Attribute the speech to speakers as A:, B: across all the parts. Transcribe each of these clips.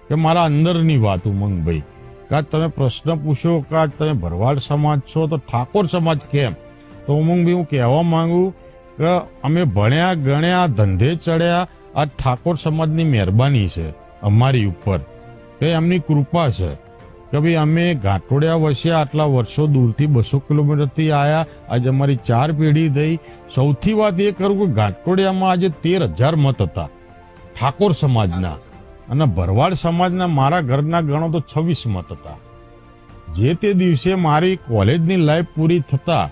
A: કે મારા અંદરની વાત ઉમંગભાઈ, કે તમે પ્રશ્ન પૂછો કે તમે ભરવાડ સમાજ છો તો ઠાકોર સમાજ કેમ? તો ઉમંગભાઈ હું કહેવા માંગુ કે અમે ભણ્યા ગણ્યા ધંધે ચડ્યા, આ ઠાકોર સમાજની મહેરબાની છે અમારી ઉપર, કે એમની કૃપા છે કે ભાઈ અમે ઘાટોડિયા વસ્યા, આટલા વર્ષો દૂરથી 200 કિલોમીટરથી આવ્યા, આજે અમારી 4 પેઢી થઈ. સૌથી વાત એ કરું કે ઘાટોડિયામાં આજે 13,000 મત હતા ઠાકોર સમાજના, અને ભરવાડ સમાજના મારા ઘરના ગણો તો 26 મત હતા. જે તે દિવસે મારી કોલેજની લાઈફ પૂરી થતા,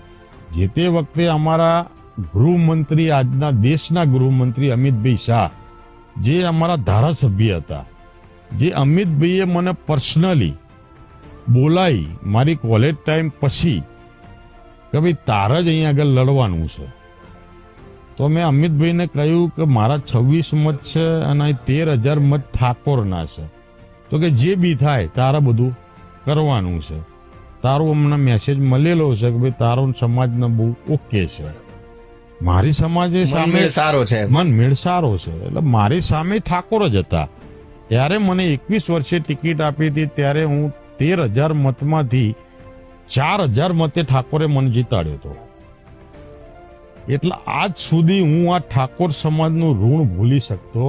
A: જે તે વખતે અમારા ગૃહમંત્રી, આજના દેશના ગૃહમંત્રી અમિતભાઈ શાહ, જે અમારા ધારાસભ્ય હતા, જે અમિતભાઈએ મને પર્સનલી બોલાવી મારી કોલેજ ટાઈમ પછી કે ભાઈ તારે જ અહીંયા આગળ લડવાનું છે. તો મેં અમિતભાઈને કહ્યું કે મારા 26 મત છે અને 13,000 મત ઠાકોરના છે, તો કે જે બી થાય તારે બધું કરવાનું છે. તારો અમને મેસેજ મળેલો છે કે ભાઈ તારો સમાજને બહુ ઓકે છે. મારી સમાજે સામે
B: સારો છે,
A: મનમેળ સારો છે, એટલે મારી સામે ઠાકોર જ હતા. ત્યારે મને 21 વર્ષે ટિકિટ આપી હતી, ત્યારે હું 13,000 મતમાંથી 4,000 મતે ઠાકોરે મને જીતાડ્યો હતો. એટલે આજ સુધી હું આ ઠાકોર સમાજનું ઋણ ભૂલી શકતો